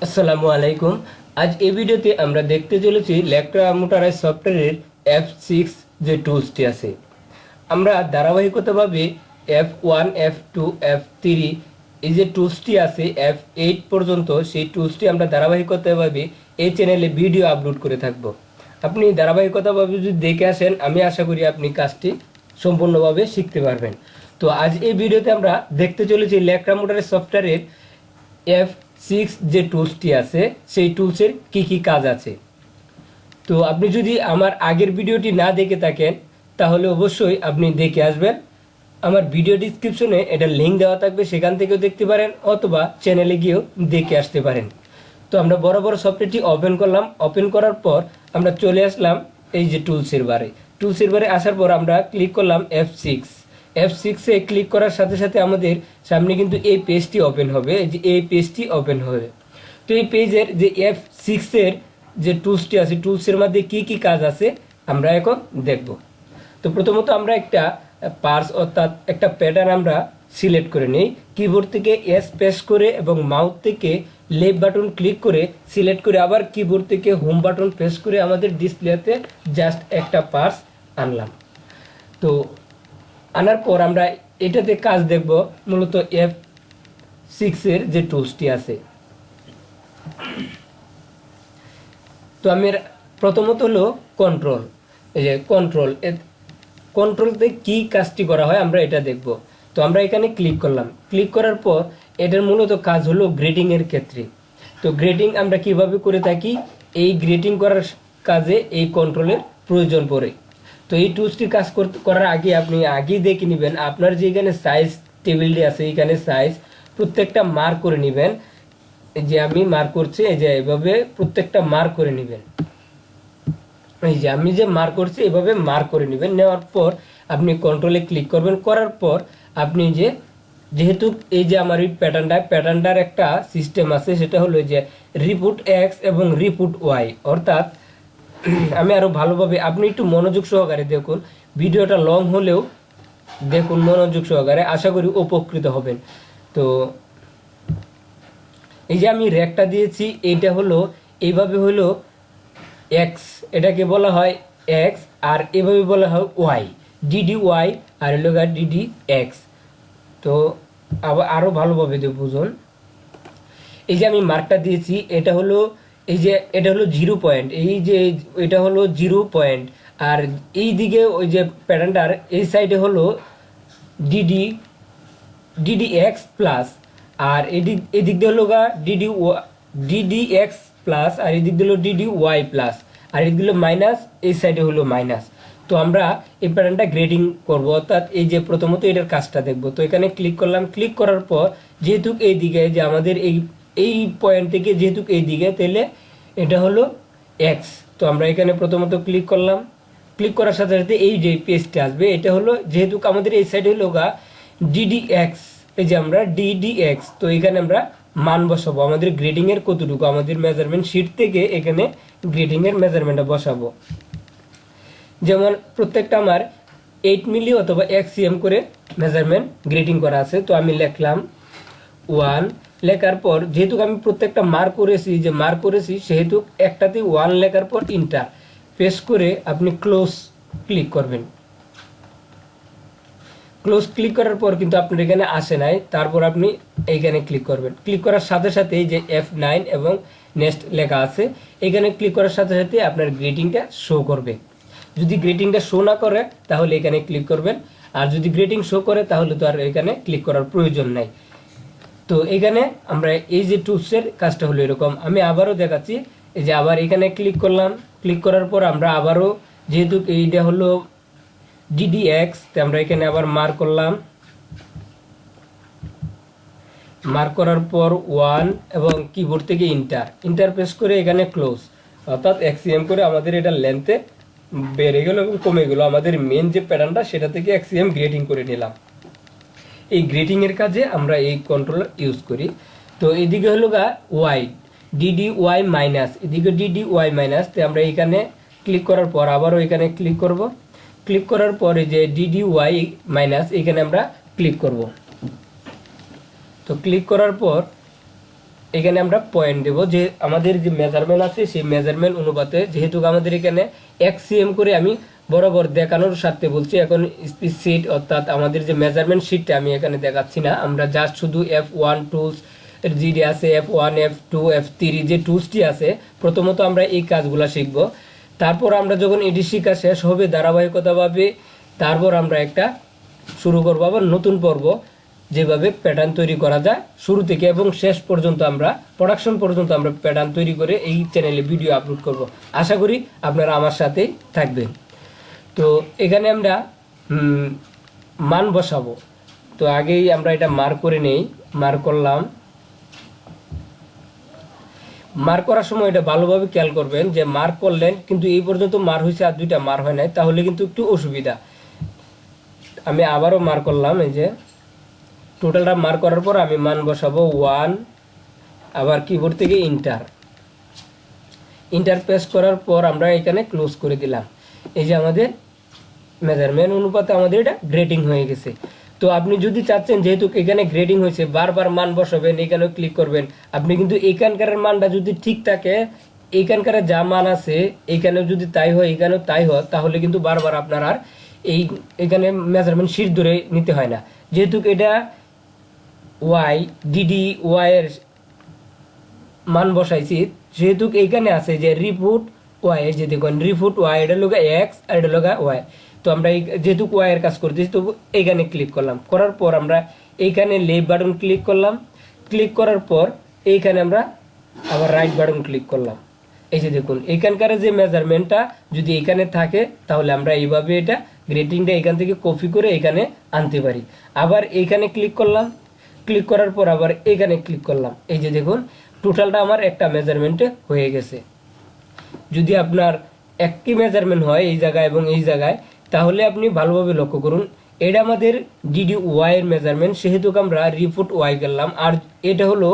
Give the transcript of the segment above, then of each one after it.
আসসালামু আলাইকুম। আজ এই ভিডিওতে আমরা দেখতে চলেছি ল্যাকটা মোটরাইজ সফটওয়্যারের F6 যে টুলসটি আছে। আমরা ধারাবাহিকতাভাবে F1, F2, F3 এই যে টুলসটি আছে F8 পর্যন্ত সেই টুলসটি আমরা ধারাবাহিকতাভাবে এই চ্যানেলে ভিডিও আপলোড করে থাকব। আপনি ধারাবাহিকতাভাবে যদি দেখে আসেন, আমি আশা করি আপনি কাজটি সম্পূর্ণভাবে শিখতে পারবেন। তো আজ এই ভিডিওতে আমরা দেখতে চলেছি ল্যাকটা মোটরাইজ সফটওয়্যারের F6 যে টুলসটি আছে সেই টুলসের কি কাজ আছে। তো আপনি যদি আমার আগের ভিডিওটি না দেখে থাকেন তাহলে অবশ্যই আপনি দেখে আসবেন। আমার ভিডিও ডিসক্রিপশনে এটা লিঙ্ক দেওয়া থাকবে, সেখান থেকেও দেখতে পারেন অথবা চ্যানেলে গিয়েও দেখে আসতে পারেন। তো আমরা বড় সফটওয়্যারটি ওপেন করলাম। ওপেন করার পর আমরা চলে আসলাম এই যে টুলসের বারে আসার পর আমরা ক্লিক করলাম F6 এ ক্লিক করার সাথে সাথে আমাদের সামনে কিন্তু এই পেজটি ওপেন হবে, তো এই পেজের যে F6 এর যে টুলসটি আছে টুলসের মধ্যে কি কাজ আছে আমরা এখন দেখব। তো প্রথমত আমরা একটা পার্স অর্থাৎ একটা প্যাটার্ন আমরা সিলেক্ট করে নেই। কিবোর্ড থেকে এস প্রেস করে এবং মাউস থেকে লেফট বাটন ক্লিক করে সিলেক্ট করে আবার কিবোর্ড থেকে হোম বাটন প্রেস করে আমাদের ডিসপ্লেতে জাস্ট একটা পার্স আনলাম। তো আনার পর আমরা এটাতে কাজ দেখব মূলত F6 এর যে টুলসটি আছে। তো আমি প্রথমত হলো কন্ট্রোল, এই যে কন্ট্রোলতে কি কাজটি করা হয় আমরা এটা দেখব। তো আমরা এখানে ক্লিক করলাম। ক্লিক করার পর এটার মূলত কাজ হলো গ্রেডিং এর ক্ষেত্রে। তো গ্রেডিং আমরা কিভাবে করে থাকি, এই গ্রেডিং করার কাজে এই কন্ট্রোলের প্রয়োজন পড়ে। তো এই টুলসটি কাজ করার আগে আপনি আগেই দেখে নেবেন আপনার যে এখানে সাইজ টেবিলটি আছে, এখানে সাইজ প্রত্যেকটা মার্ক করে নেবেন। এই যে আমি মার্ক করছি, এই যে এভাবে প্রত্যেকটা মার্ক করে নেবেন। এই যে আমি যে মার্ক করছি এভাবে মার্ক করে নেবেন। নেওয়ার পর আপনি কন্ট্রোলে ক্লিক করবেন। করার পর আপনি যেহেতু এই যে আমার এই প্যাটার্নটার একটা সিস্টেম আছে, সেটা হলো যে রিপুট এক্স এবং রিপুট ওয়াই, অর্থাৎ আমি আরো ভালোভাবে আপনি একটু মনোযোগ সহকারে দেখুন, ভিডিওটা লং হলেও দেখুন মনোযোগ সহকারে, আশা করি উপকৃত হবেন। তো এই যে আমি রেকটা দিয়েছি, এইটা হলো এইভাবে হলো এক্স, এটাকে বলা হয় এক্স, আর এভাবে বলা হয় ওয়াই, ডিডি ওয়াই আর হলো ডিডি এক্স। তো আরো ভালোভাবে বুঝুন, এই যে আমি মার্কটা দিয়েছি এটা হলো এটা হলো 0 পয়েন্ট, এই যে এটা হলো 0 পয়েন্ট, আর এই দিকে ওই যে প্যাটার্নটার এই সাইডে হলো ডিডি এক্স প্লাস, আর এদিক দিয়ে হলো ডিডি এক্স প্লাস, আর এদিক দিয়ে হলো ডিডি ওয়াই প্লাস, আর এদিক দিল মাইনাস, এই সাইডে হলো মাইনাস। তো আমরা এই প্যাটার্নটা গ্রেডিং করব, অর্থাৎ এই যে প্রথমত এটার কাজটা দেখব। তো এখানে ক্লিক করলাম। ক্লিক করার পর যেহেতু এই দিকে যে আমাদের এই পয়েন্ট থেকে যেহেতু এই দিকে, তাহলে এটা হলো এক্স। তো আমরা এখানে প্রথমত ক্লিক করলাম। ক্লিক করার সাথে সাথে এই যে পেজটা আসবে, এটা হলো যেহেতু আমাদের এই সাইডে হলো ডিডি এক্স, এই যে আমরা ডিডি এক্স। তো এখানে আমরা মান বসাবো আমাদের গ্রেডিং এর কতটুকু, আমাদের মেজারমেন্ট শিট থেকে এখানে গ্রেডিং এর মেজারমেন্টটা বসাবো। যেমন প্রত্যেকটা আমার 8 মিলি অথবা 1 cm করে মেজারমেন্ট গ্রেডিং করা আছে। তো আমি লিখলাম 1, লেখার পর যেহেতু আমি প্রত্যেকটা মার্ক করেছি সেহেতু একটাতে 1 লেখার পর ইন্টার প্রেস করে আপনি ক্লোজ ক্লিক করবেন। ক্লোজ ক্লিক করার পর কিন্তু আপনার এখানে আসে নাই, তারপর আপনি এইখানে ক্লিক করবেন। ক্লিক করার সাথে সাথে এই যে F9 এবং নেক্সট লেখা আছে, এখানে ক্লিক করার সাথে সাথে আপনার গ্রেডিংটা শো করবে। যদি গ্রেডিংটা শো না করে তাহলে এখানে ক্লিক করবেন, আর যদি গ্রেডিং শো করে তাহলে তো আর এখানে ক্লিক করার প্রয়োজন নাই। তো এখানে আমরা এই যে টুলসের কাজটা হলো এরকম। আমি আবারও দেখাচ্ছি, এই যে আবার এখানে ক্লিক করলাম। ক্লিক করার পর আমরা আবারও যেহেতু এইটা হলো ডিডি এক্স, তো আমরা এখানে আবার মার্ক করলাম। মার্ক করার পর 1 এবং কিবোর্ড থেকে ইন্টার প্রেস করে এখানে ক্লোজ, অর্থাৎ 1 cm করে আমাদের এটা লেন্থে বেড়ে গেল এবং কমে গেল। আমাদের মেন যে প্যাটার্নটা সেটা থেকে 1 cm গ্রেডিং করে নিলাম। এই গ্রেডিং এর কাজে আমরা এই কন্ট্রোলার ইউজ করি। তো এদিকে হলো ওয়াই, ডিডি ওয়াই মাইনাস, এদিকে ডিডি ওয়াই মাইনাস। তো আমরা এখানে ক্লিক করার পর আবারও এখানে ক্লিক করব। ক্লিক করার পরে যে ডিডি ওয়াই মাইনাস এখানে আমরা ক্লিক করব। তো ক্লিক করার পর এখানে আমরা পয়েন্ট দেব যে আমাদের যে মেজারমেন্ট আছে সেই মেজারমেন্ট অনুপাতে, যেহেতু আমাদের এখানে এক্সিএম করে আমি বরাবর দেখানোর স্বার্থে বলছি। এখন স্পিচ শিট অর্থাৎ আমাদের যে মেজারমেন্ট শিটটা আমি এখানে দেখাচ্ছি না, আমরা জাস্ট শুধু F1 টুলস যেটি আছে F1 F2 F3 যে টুলসটি আছে, প্রথমত আমরা এই কাজগুলো শিখব। তারপর আমরা যখন এটি শেখা শেষ হবে ধারাবাহিকতাভাবে, তারপর আমরা একটা শুরু করবো আবার নতুন পর্ব, যেভাবে প্যাটার্ন তৈরি করা যায় শুরু থেকে এবং শেষ পর্যন্ত আমরা প্রোডাকশন পর্যন্ত আমরা প্যাটার্ন তৈরি করে এই চ্যানেলে ভিডিও আপলোড করব। আশা করি আপনারা আমার সাথেই থাকবেন। তো এখানে আমরা মান বসাবো। তো আগেই আমরা এটা মার্ক করে নেই, মার্ক করলাম। মার্ক করার সময় এটা ভালোভাবে খেয়াল করবেন যে মার্ক করলেন কিন্তু এই পর্যন্ত মার হয়েছে আর দুইটা মার হয় নাই, তাহলে কিন্তু একটু অসুবিধা। আমি আবারও মার্ক করলাম, এই যে টোটালটা মার্ক করার পর আমি মান বসাবো 1, আবার কিবোর্ড থেকে ইন্টার প্রেস করার পর আমরা এখানে ক্লোজ করে দিলাম। এই যে আমাদের মেজারমেন্ট অনুপাতে আমাদের এটা গ্রেডিং হয়ে গেছে। তো আপনি যদি চাচ্ছেন যেহেতু এখানে গ্রেডিং হয়েছে বারবার মান বসাবেন, এখানেও ক্লিক করবেন, আপনি কিন্তু এখানকার মানটা যদি ঠিক থাকে, এখানকার যা মান আছে এখানেও যদি তাই হয় এখানেও তাই হয়, তাহলে কিন্তু বারবার আপনার আর এখানে মেজারমেন্ট শিট ধরে নিতে হয় না। যেহেতু এটা ওয়াই এর মান বসাইছি, যেহেতু এইখানে আছে যে রিপুট ওয়াই, যে দেখুন রিপুট ওয়াই, এটা লোগা এক্স আর এটা লোগা ওয়াই। তো আমরা যেহেতু ওয়াই এর কাজ করতেছি তো এইখানে ক্লিক করলাম, করার পর আমরা এইখানে লেফট বাটন ক্লিক করলাম, ক্লিক করার পর এইখানে আমরা আবার রাইট বাটন ক্লিক করলাম। এই যে দেখুন এইখানকার যে মেজারমেন্টটা যদি এখানে থাকে তাহলে আমরা এইভাবে এটা গ্রেডিংটা এখান থেকে কপি করে এখানে আনতে পারি। আবার এইখানে ক্লিক করলাম, ক্লিক করার পর আবার এখানে ক্লিক করলাম। এই যে দেখুন টোটালটা আমার একটা মেজারমেন্টে হয়ে গেছে। যদি আপনার একই মেজারমেন্ট হয় এই জায়গায় এবং এই জায়গায়, তাহলে আপনি ভালোভাবে লক্ষ্য করুন এটা আমাদের ডিডি ওয়াই এর মেজারমেন্ট, সেহেতু আমরা রিপুট ওয়াই করলাম, আর এটা হলো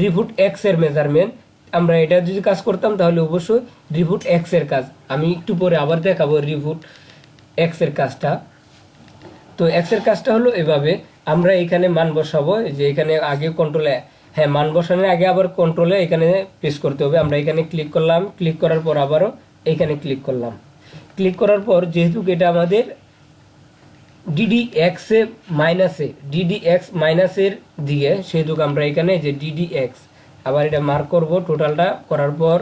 রিপুট এক্স এর মেজারমেন্ট। আমরা এটা যদি কাজ করতাম তাহলে অবশ্যই রিপুট এক্স এর কাজ। আমি একটু পরে আবার দেখাবো রিপুট এক্স এর কাজটা। তো এক্স এর কাজটা হলো এভাবে, আমরা এখানে মান বসাবো, যে এখানে আগে কন্ট্রোলে, হ্যাঁ মান বসানোর আগে আবার কন্ট্রোলে এখানে প্রেস করতে হবে। আমরা এখানে ক্লিক করলাম, ক্লিক করার পর আবারও এখানে ক্লিক করলাম, ক্লিক করার পর যেহেতু এটা আমাদের ডিডি এক্স এ মাইনাসের দিকে, সেহেতু আমরা এখানে যে ডিডি এক্স আবার এটা মার্ক করব, টোটালটা করার পর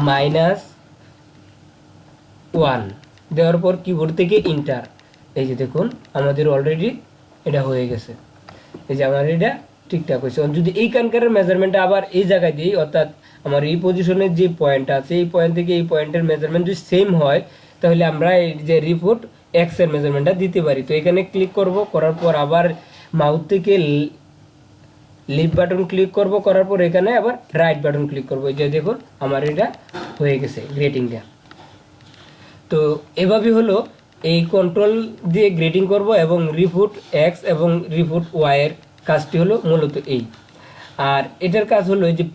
-1 দেওয়ার পর কিবোর্ড থেকে ইন্টার। এই যে দেখুন আমাদের অলরেডি এটা হয়ে গেছে। এই যে আমার এটা ঠিকঠাক হয়েছে। যদি এইখানকার মেজারমেন্টটা আবার এই জায়গায় দিই, অর্থাৎ আমার এই পজিশনের যে পয়েন্ট আছে এই পয়েন্ট থেকে এই পয়েন্টের মেজারমেন্ট যদি সেম হয়, তাহলে আমরা এই যে রিপোর্ট এক্স এর মেজারমেন্টটা দিতে পারি। তো এখানে ক্লিক করব, করার পর আবার মাউস থেকে লেফট বাটন ক্লিক করব, করার পর এখানে আবার রাইট বাটন ক্লিক করব। এই যে দেখুন আমার এটা হয়ে গেছে গ্রেডিংটা। তো এভাবে হলো এই কন্ট্রোল দিয়ে গ্রেডিং করব এবং রিপুট এক্স এবং রিপুট ওয়াই এর কাজটি হলো মূলত এই। আর এটার কাজ হলো এই যে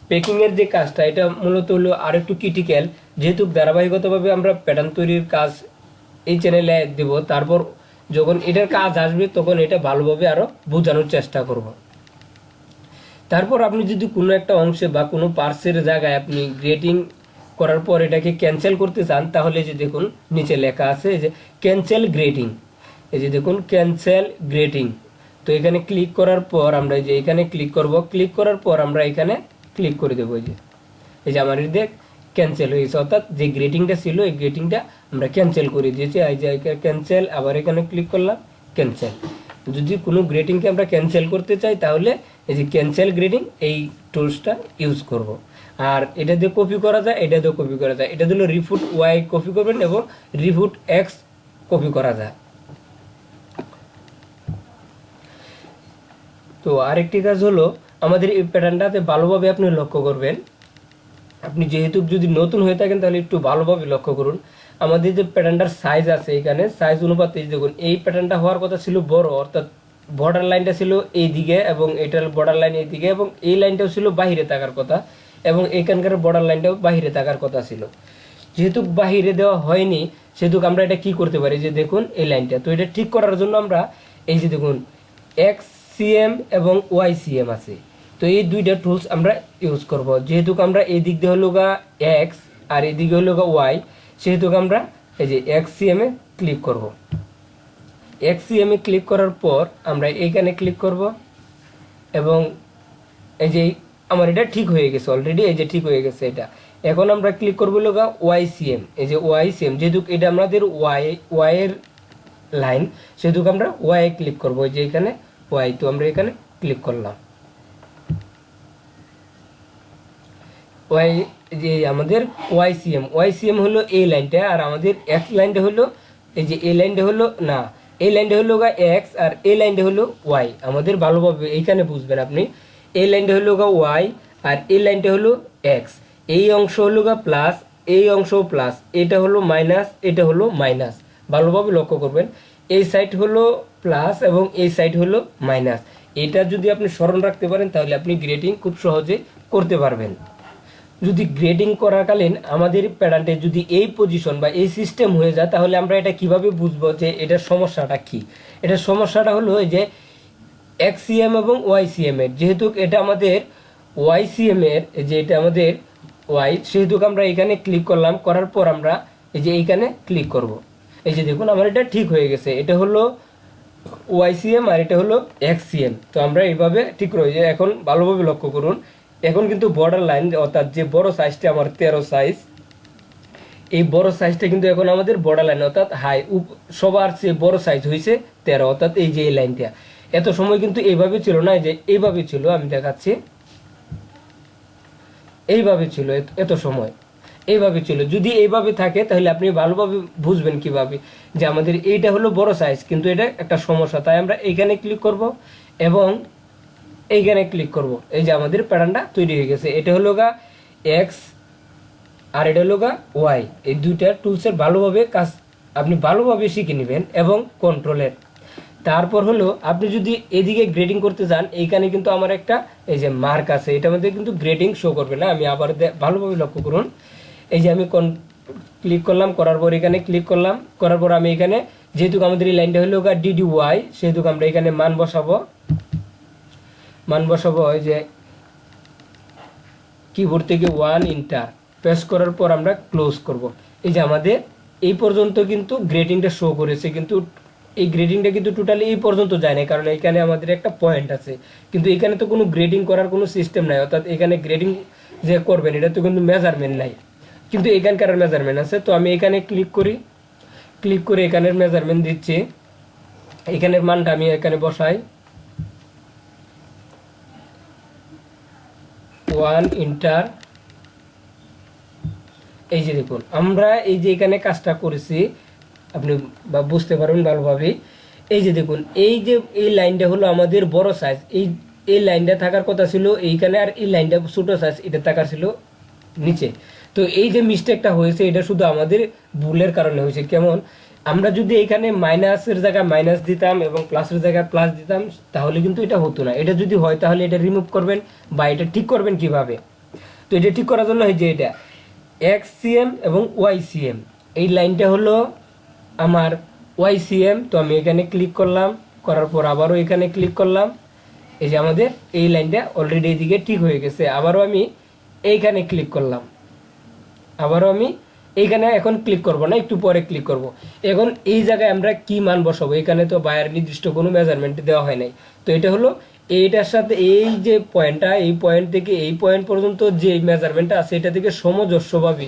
পেকিং এর যে কাজটা, এটা মূলত হলো আর একটু ক্রিটিক্যাল, যেহেতু ধারাবাহিকতাভাবে আমরা প্যাটার্ন তৈরির কাজ এই চ্যানেলে দেব। তারপর যখন এটার কাজ আসবে তখন এটা ভালোভাবে আরো বোঝানোর চেষ্টা করব। তারপর আপনি যদি কোনো একটা অংশে বা কোনো পার্টসের জায়গায় আপনি গ্রেডিং করার পর এটাকে ক্যান্সেল করতে চান, তাহলে যে দেখুন নিচে লেখা আছে যে ক্যান্সেল গ্রেডিং। এই যে দেখুন ক্যান্সেল গ্রেডিং। তো এখানে ক্লিক করার পর আমরা যে এখানে ক্লিক করব, ক্লিক করার পর আমরা এখানে ক্লিক করে দেবো। এই যে আমার দেখ ক্যান্সেল হয়েছে, অর্থাৎ যে গ্রেডিংটা ছিল এই গ্রেডিংটা আমরা ক্যান্সেল করে দিয়েছি। এই যে ক্যান্সেল, আবার এখানে ক্লিক করলাম ক্যান্সেল। যদি কোনো গ্রেডিংকে আমরা ক্যান্সেল করতে চাই তাহলে এই যে ক্যান্সেল গ্রেডিং এই টুলসটা ইউজ করব। আর এটা দিয়ে কপি করা যায়, এটা দিয়ে কপি করা যায়। এটা দিল রিপুট ওয়াই কপি করবেন এবং রিপুট এক্স কপি করা যায়। তো আরেকটি কাজ হলো আমাদের এই প্যাটার্নটাতে ভালোভাবে আপনি লক্ষ্য করবেন। আপনি যেহেতু যদি নতুন হয়ে থাকেন তাহলে একটু ভালোভাবে লক্ষ্য করুন। আমাদের যে প্যাটার্নটার সাইজ আছে এখানে সাইজ অনুপাতে দেখুন এই প্যাটার্নটা হওয়ার কথা ছিল বড়, অর্থাৎ বর্ডার লাইনটা ছিল এই দিকে এবং এটার বর্ডার লাইন এই দিকে এবং এই লাইনটাও ছিল বাহিরে থাকার কথা এবং এখানকার বর্ডার লাইনটাও বাহিরে থাকার কথা ছিল। যেহেতু বাহিরে দেওয়া হয়নি সেহেতু আমরা এটা কি করতে পারি, যে দেখুন এই লাইনটা। তো এটা ঠিক করার জন্য আমরা এই যে দেখুন এক্স সিএম এবং ওয়াই সিএম আছে, তো এই দুইটা টুলস আমরা ইউজ করব। যেহেতু আমরা এই দিক দিয়ে হলো গা এক্স আর এই দিকে হলো গা ওয়াই, সেহেতু আমরা এই যে এক্সসিএম এ ক্লিক করব। এক্সসিএম এ ক্লিক করার পর আমরা এইখানে ক্লিক করব এবং এই যে আমার এটা ঠিক হয়ে গেছে অলরেডি, এই যে ঠিক হয়ে গেছে এটা। এখন আমরা ক্লিক করবো লগা ওয়াইসিএম, এই যে ওয়াইসিএম, যেহেতু এটা আমাদের ওয়াই এর লাইন, সেহেতু আমরা ওয়াই ক্লিক করবো। এই যে এখানে ওয়াই, তো আমরা এখানে ক্লিক করলাম ওয়াই, যে আমাদের ওয়াইসিএম হলো এই লাইনটা, আর আমাদের এক্স লাইনটা হলো এই যে এই লাইনটা হলো না, এই লাইনটা হলো গা এক্স আর এই লাইনটা হলো ওয়াই। আমাদের ভালোভাবে এইখানে বুঝবেন আপনি, এই লাইনটা হলো গা ওয়াই আর এই লাইনটা হলো এক্স। এই অংশ হলো গা প্লাস, এই অংশ প্লাস, এটা হলো মাইনাস, এটা হলো মাইনাস। ভালোভাবে লক্ষ্য করবেন, এই সাইড হলো প্লাস এবং এই সাইড হলো মাইনাস। এটা যদি আপনি স্মরণ রাখতে পারেন তাহলে আপনি গ্রেডিং খুব সহজে করতে পারবেন। যদি গ্রেডিং করাকালীন আমাদের প্যাটার্নটে যদি এই পজিশন বা এই সিস্টেম হয়ে যায়, তাহলে আমরা এটা কিভাবে বুঝবো যে এটার সমস্যাটা কি? এটার সমস্যাটা হলো যে এক্সসিএম এবং ওয়াইসিএম এর, যেহেতু এটা আমাদের ওয়াইসিএম এর, যে এটা আমাদের ওয়াই, সেহেতু আমরা এখানে ক্লিক করলাম, করার পর আমরা এই যে এইখানে ক্লিক করব। এই যে দেখুন আমার এটা ঠিক হয়ে গেছে, এটা হলো ওয়াইসিএম আর এটা হলো এক্সসিএম। তো আমরা এইভাবে ঠিক রয়েছে। এখন ভালোভাবে লক্ষ্য করুন, এখন কিন্তু বর্ডার লাইন, অর্থাৎ যে বড় সাইজটা আমার 13 সাইজ, এই বড় সাইজটা কিন্তু এখন আমাদের বর্ডার লাইন, অর্থাৎ হাই সবার চেয়ে বড় সাইজ হয়েছে 13, অর্থাৎ এই যে এই লাইনটা। এত সময় কিন্তু এইভাবে ছিল না, যে এইভাবে ছিল, আমি দেখাচ্ছি, এইভাবে ছিল এত সময়, এইভাবে ছিল। যদি এইভাবে থাকে তাহলে আপনি ভালোভাবে বুঝবেন কিভাবে যে আমাদের এইটা হলো বড় সাইজ, কিন্তু এটা একটা সমস্যা। তাই আমরা এইখানে ক্লিক করব এবং এইখানে ক্লিক করব। এই যে আমাদের প্যাটার্নটা তৈরি হয়ে গেছে। এটা হলো গা এক্স আর এটা হলো গা ওয়াই। এই দুইটা টুলসের ভালোভাবে কাজ আপনি ভালোভাবে শিখে নেবেন এবং কন্ট্রোলের। তারপর হলো আপনি যদি এদিকে গ্রেডিং করতে যান, এইখানে কিন্তু আমার একটা এই যে মার্ক আছে, এটা মধ্যে কিন্তু গ্রেডিং শো করবে না। আমি আবার ভালোভাবে লক্ষ্য করুন, এই যে আমি ক্লিক করলাম, করার পর এখানে ক্লিক করলাম, করার পর আমি এখানে, যেহেতু আমাদের এই লাইনটা হলো গা ডিডি ওয়াই, সেহেতু আমরা এখানে মান বসাবো। এই যে কিবোর্ড থেকে 1 এন্টার প্রেস করার পর আমরা ক্লোজ করব। এই যে আমাদের এই পর্যন্ত কিন্তু গ্রেডিংটা শো করেছে, কিন্তু এই গ্রেডিংটা কিন্তু টোটালি এই পর্যন্ত যায় না, কারণ এখানে আমাদের একটা পয়েন্ট আছে। কিন্তু এখানে তো কোনো গ্রেডিং করার কোনো সিস্টেম নাই, অর্থাৎ এখানে গ্রেডিং যে করবেন এটা তো কিন্তু মেজারমেন্ট নাই, কিন্তু এখানকার মেজারমেন্ট আছে। তো আমি এখানে ক্লিক করে এখানের মেজারমেন্ট দিচ্ছি, এখানের মানটা আমি এখানে বসাই 1 এন্টার। এই যে দেখুন আমরা এই যে এখানে কাজটা করেছি, আপনি বুঝতে পারবেন ভালোভাবে। এই যে দেখুন, এই যে এই লাইনটা হলো আমাদের বড় সাইজ, এই লাইনটা থাকার কথা ছিল এইখানে, আর এই লাইনটা ছোট সাইজ, এটা থাকার ছিল নিচে। তো এই যে মিস্টেকটা হয়েছে, এটা শুধু আমাদের ভুলের কারণে হয়েছে। কেমন, আমরা যদি এখানে মাইনাসের জায়গায় মাইনাস দিতাম এবং প্লাসের জায়গায় প্লাস দিতাম, তাহলে কিন্তু এটা হতো না। এটা যদি হয় তাহলে এটা রিমুভ করবেন বা এটা ঠিক করবেন কিভাবে? তো এটা ঠিক করার জন্য এই যে এটা এক্সসিএম এবং ওয়াইসিএম, এই লাইনটা হলো আমার ওয়াইসিএম। তো আমি এখানে ক্লিক করলাম, করার পর আবারও এখানে ক্লিক করলাম। এই যে আমাদের এই লাইনটা অলরেডি এইদিকে ঠিক হয়ে গেছে। আবারও আমি এইখানে ক্লিক করলাম, আবারও আমি এইখানে এখন ক্লিক করব না, একটু পরে ক্লিক করব। এখন এই জায়গায় আমরা কি মান বসাবো? এখানে তো বায়ার নির্দিষ্ট কোনো মেজারমেন্ট দেওয়া হয় নাই। তো এটা হলো এইটার সাথে এই যে পয়েন্টটা, এই পয়েন্ট থেকে এই পয়েন্ট পর্যন্ত যে মেজারমেন্টটা আছে, এটা থেকে সামঞ্জস্যভাবে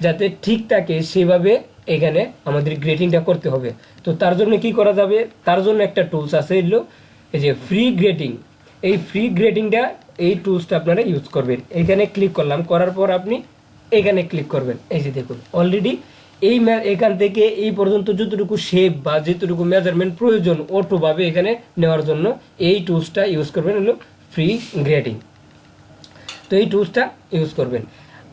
যাতে ঠিক থাকে সেভাবে এখানে আমাদের গ্রেডিংটা করতে হবে। তো তার জন্য কি করা যাবে? তার জন্য একটা টুলস আছে, এগুলো এই যে ফ্রি গ্রেডিং। এই ফ্রি গ্রেডিংটা, এই টুলসটা আপনারা ইউজ করবেন। এখানে ক্লিক করলাম, করার পর আপনি এখানে ক্লিক করবেন। এই যে দেখুন অলরেডি এখান থেকে এই পর্যন্ত যতটুকু শেপ বা যতটুকু মেজারমেন্ট প্রয়োজন অটোভাবে এখানে নেওয়ার জন্য এই টুলসটা ইউজ করবেন, হলো ফ্রি গ্রেডিং। তো এই টুলসটা ইউজ করবেন।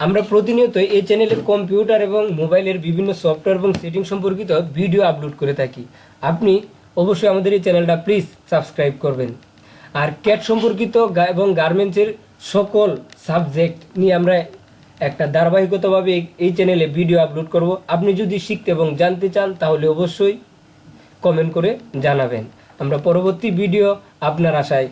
আমরা প্রতিনিয়ত এই চ্যানেলে কম্পিউটার এবং মোবাইলের বিভিন্ন সফটওয়্যার এবং সেটিং সম্পর্কিত ভিডিও আপলোড করে থাকি। আপনি অবশ্যই আমাদের এই চ্যানেলটা প্লিজ সাবস্ক্রাইব করবেন। আর ক্যাট সম্পর্কিত এবং গার্মেন্টসের সকল সাবজেক্ট নিয়ে আমরা একটা ধারাবাহিকতাভাবে এই চ্যানেলে ভিডিও আপলোড করব। আপনি যদি শিখতে এবং জানতে চান তাহলে অবশ্যই কমেন্ট করে জানাবেন। আমরা পরবর্তী ভিডিও আপনার আশায়